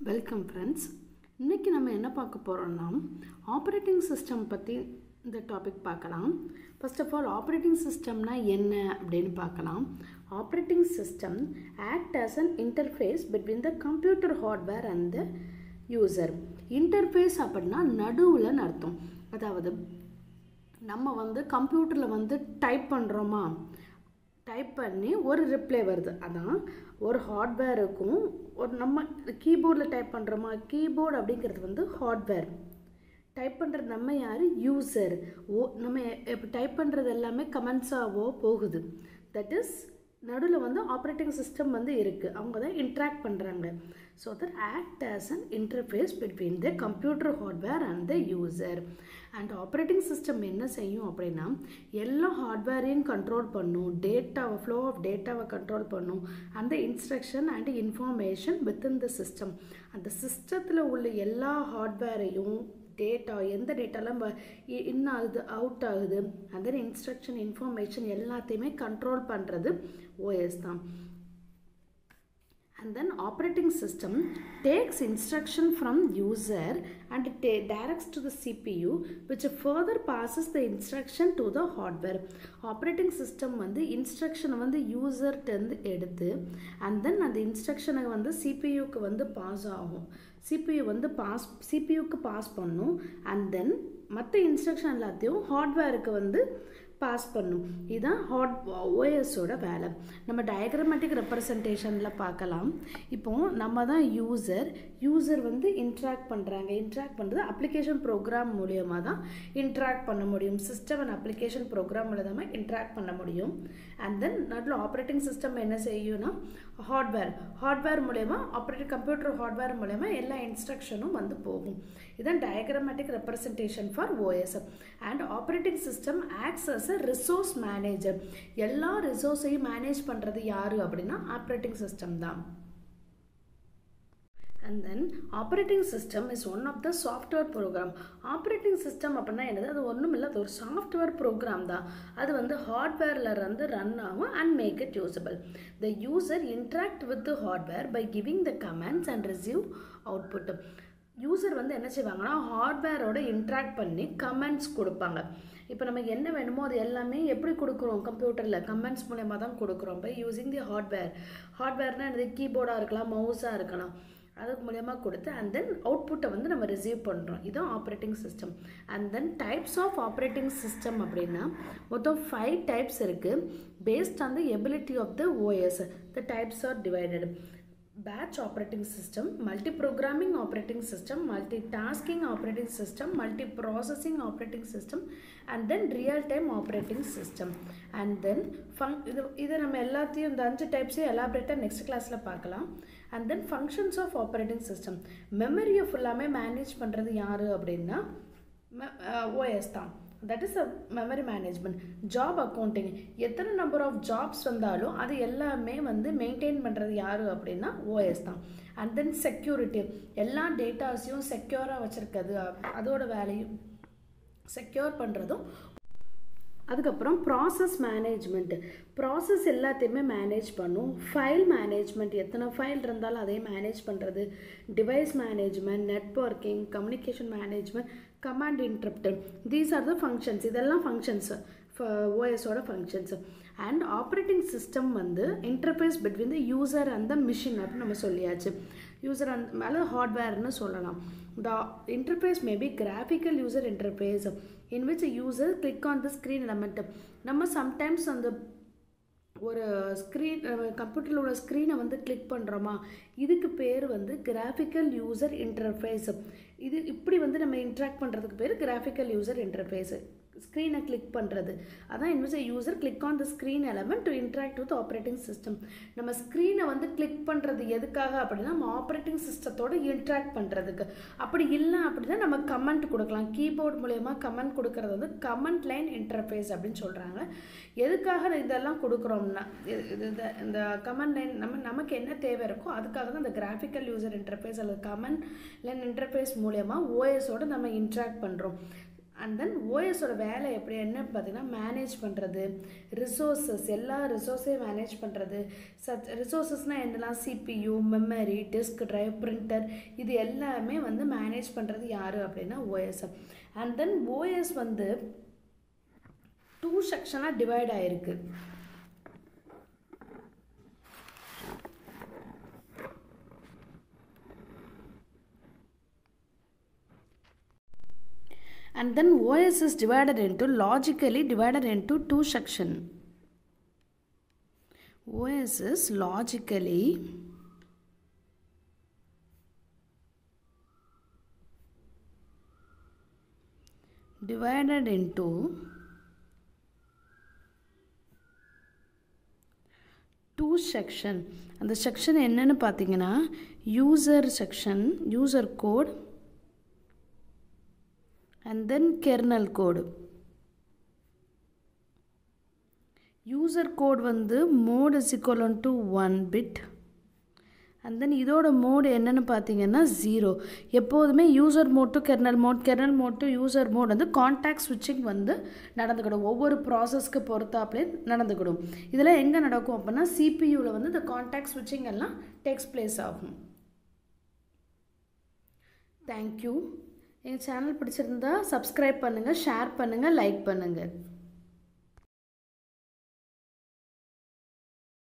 Welcome friends. இன்றைக்கி நம்ம என்ன பார்க்க போகிறோம்னா ஆப்ரேட்டிங் சிஸ்டம் பற்றி இந்த டாபிக் பார்க்கலாம். ஃபர்ஸ்ட் ஆஃப் ஆல் ஆப்ரேட்டிங் சிஸ்டம்னா என்ன அப்படின்னு பார்க்கலாம். Operating system act as an interface between the computer hardware and the user. Interface அப்படின்னா நடுவில் அர்த்தம். அதாவது நம்ம கம்ப்யூட்டரில் டைப் பண்ணுறோமா, டைப் பண்ணி ஒரு ரிப்ளை வருது. அதான் ஒரு ஹார்ட்வேருக்கும் ஒரு நம்ம கீபோர்டில் டைப் பண்ணுறோமா, கீபோர்டு அப்படிங்கிறது ஹார்ட்வேர். டைப் பண்ணுறது நம்ம யார், யூசர். நம்ம இப்போ டைப் பண்ணுறது எல்லாமே கமெண்ட்ஸாவோ போகுது. தட் இஸ் நடுவில் ஆப்ரேட்டிங் சிஸ்டம் இருக்குது. அவங்க தான் இன்ட்ராக்ட் பண்ணுறாங்க. So that act as an interface between the computer hardware and the user. And operating system என்ன செய்யும் அப்படின்னா எல்லா ஹார்ட்வேரையும் கண்ட்ரோல் பண்ணும், டேட்டாவை ஃப்ளோ ஆஃப் டேட்டாவை கண்ட்ரோல் பண்ணும், அந்த instruction and information within the system. அந்த சிஸ்டத்தில் உள்ள எல்லா ஹார்ட்வேரையும் டேட்டா, எந்த டேட்டாலாம் இன் ஆகுது அவுட் ஆகுது, அந்த இன்ஸ்ட்ரக்ஷன் இன்ஃபர்மேஷன் எல்லாத்தையுமே கண்ட்ரோல் பண்ணுறது ஓஎஸ் தான். And then operating system takes instruction from user and directs to the CPU, which further passes the instruction to the hardware. Operating system instruction user டந்து எடுத்து and then அந்த instruction CPU க்கு pass ஆகும். CPU CPU-க்கு pass பண்ணும் and then மற்ற instruction எல்லாத்தையும் ஹார்ட்வேருக்கு pass பண்ணும். இதுதான் ஓஎஸோட வேலை. நம்ம டயக்ராமேட்டிக் ரெப்ரசன்டேஷனில் பார்க்கலாம். இப்போது நம்ம தான் யூசர் இன்ட்ராக்ட் பண்ணுறாங்க. இன்ட்ராக்ட் பண்ணுறது அப்ளிகேஷன் ப்ரோக்ராம் மூலியமாக தான் இன்ட்ராக்ட் பண்ண முடியும். சிஸ்டம் அண்ட் அப்ளிகேஷன் ப்ரோக்ராம் மூலமாக இன்ட்ராக்ட் பண்ண முடியும். அண்ட் தென் நடுவில் ஆப்ரேட்டிங் சிஸ்டம் என்ன செய்யும்னா ஹார்ட்வேர் மூலயமா கம்ப்யூட்டர் ஹார்ட்வேர் மூலயமா எல்லா இன்ஸ்ட்ரக்ஷனும் போகும். இதுதான் diagrammatic representation for OS. And operating system acts as a resource manager. எல்லா ரிசோர்ஸையும் மேனேஜ் பண்ணுறது யாரு அப்படின்னா ஆப்ரேட்டிங் சிஸ்டம் தான். And then operating system is one of the software program. Operating system அப்படின்னா என்னது, அது ஒன்றும் இல்லை, அது ஒரு சாஃப்ட்வேர் ப்ரோக்ராம் தான். அது ஹார்ட்வேரில் ரன் ஆகும் and make it usable. The user interact with the hardware by giving the commands and receive output. User என்ன செய்வாங்கன்னா ஹார்ட்வேரோட இன்ட்ராக்ட் பண்ணி கமெண்ட்ஸ் கொடுப்பாங்க. இப்போ நமக்கு என்ன வேணுமோ அது எல்லாமே எப்படி கொடுக்குறோம், கம்ப்யூட்டரில் கமெண்ட்ஸ் மூலமாக தான் கொடுக்குறோம். பை யூஸிங் தி ஹார்ட்வேர்னால் என்னது, கீபோர்டாக இருக்கலாம், மவுஸாக இருக்கலாம், அதுக்கு மூலயமா கொடுத்து அண்ட் தென் அவுட்புட்டை நம்ம ரிசீவ் பண்ணுறோம். இதுதான் operating system. And then types of operating system அப்படின்னா மொத்தம் 5 டைப்ஸ் இருக்குது. Based on the ability of the OS the types are divided. Batch operating system, multi-programming operating system, multitasking operating system, multi-processing operating system, and then real-time operating system. And then இதை நம்ம எல்லாத்தையும் இந்த 5 டைப்ஸையும் எலாபரேட்டாக next கிளாஸில் பார்க்கலாம். And then functions of operating system. மெமரியை ஃபுல்லாமே manage பண்ணுறது யார் அப்படின்னா ஓஎஸ் தான். That is a memory management. Job accounting, எத்தனை நம்பர் ஆஃப் ஜாப்ஸ் வந்தாலும் அது எல்லாமே மெயின்டைன் பண்ணுறது யார் அப்படின்னா ஓஎஸ் தான். அண்ட் தென் செக்யூரிட்டி, எல்லா டேட்டாஸையும் செக்யூராக வச்சுருக்கிறது, அதோட வேலையும் செக்யூர் பண்ணுறதும். அதுக்கப்புறம் ப்ராசஸ் மேனேஜ்மெண்ட், ப்ராசஸ் எல்லாத்தையுமே மேனேஜ் பண்ணும். ஃபைல் மேனேஜ்மெண்ட், எத்தனை ஃபைல் இருந்தாலும் அதையும் மேனேஜ் பண்ணுறது. Device management, networking, communication management, command interrupt. These are the functions. இதெல்லாம் ஃபங்க்ஷன்ஸ், ஓஎஸோட ஃபங்க்ஷன்ஸ். And operating system interface between the user and the machine அப்படின்னு நம்ம சொல்லியாச்சு. யூசர் அண்ட் மேலே ஹார்ட்வேர்னு சொல்லலாம். The interface may be graphical user interface in which a user click on the screen element. நம்ம சம்டைம்ஸ் அந்த ஒரு ஸ்க்ரீன் கம்ப்யூட்டரில் உள்ள ஸ்க்ரீனை கிளிக் பண்ணுறோமா, இதுக்கு பேர் கிராஃபிக்கல் யூசர் இன்டர்ஃபேஸ். இது இப்படி நம்ம இன்ட்ராக்ட் பண்ணுறதுக்கு பேர் கிராஃபிக்கல் யூசர் இன்டர்ஃபேஸ். ஸ்க்ரீனை கிளிக் பண்ணுறது அதான் in which user click on the screen element to interact with operating system. நம்ம ஸ்க்ரீனை கிளிக் பண்ணுறது எதுக்காக அப்படின்னா நம்ம ஆப்ரேட்டிங் சிஸ்டத்தோடு இன்ட்ராக்ட் பண்ணுறதுக்கு. அப்படி இல்லை அப்படின்னா நம்ம கமெண்ட் கொடுக்கலாம். கீபோர்ட் மூலயமா கமெண்ட் கொடுக்கறது கமெண்ட் லைன் இன்டர்ஃபேஸ் அப்படின்னு சொல்கிறாங்க. எதுக்காக இதெல்லாம் கொடுக்குறோம்னா இந்த கமெண்ட் லைன் நமக்கு என்ன தேவை இருக்கோ அதுக்காக தான் இந்த கிராஃபிக்கல் யூசர் இன்டர்ஃபேஸ் அல்லது கமெண்ட் லைன் இன்டர்ஃபேஸ் மூலயமா ஓஎஸோடு நம்ம இன்ட்ராக்ட் பண்ணுறோம். அண்ட் தென் ஓஎஸோட வேலை எப்படி என்னன்னு பார்த்தீங்கன்னா மேனேஜ் பண்ணுறது, ரிசோர்ஸஸ் எல்லா ரிசோர்ஸையும் மேனேஜ் பண்ணுறது. ரிசோர்ஸஸ்னால் என்னெல்லாம் CPU, memory, disk drive, printer, இது எல்லாமே வந்து மேனேஜ் பண்ணுறது யார் அப்படின்னா ஓஎஸ். அண்ட் தென் ஓஎஸ் வந்து 2 செக்ஷனாக டிவைட் ஆகிருக்கு. And then OS is logically divided into 2 sections. OS is logically divided into 2 sections. அந்த செக்ஷன் என்னன்னு பார்த்தீங்கன்னா user section, user code, and then kernel code. User code வந்து mode is equivalent to 1 bit, and then இதோட mode என்னன்னு பார்த்தீங்கன்னா 0. எப்போதுமே user mode to kernel mode, kernel mode to user mode வந்து context ஸ்விட்சிங் வந்து நடந்துக்கிடும். ஒவ்வொரு ப்ராசஸ்க்கு பொறுத்தாப்புலே நடந்துக்கிடும். இதில் எங்கே நடக்கும் அப்படின்னா சிபியூவில் வந்து இந்த கான்டாக்ட் ஸ்விட்சிங் எல்லாம் டேக்ஸ் பிளேஸ் ஆகும். தேங்க்யூ. எங்கள் சேனல் பிடிச்சிருந்தா சப்ஸ்கிரைப் பண்ணுங்கள், ஷேர் பண்ணுங்கள், லைக் பண்ணுங்கள்.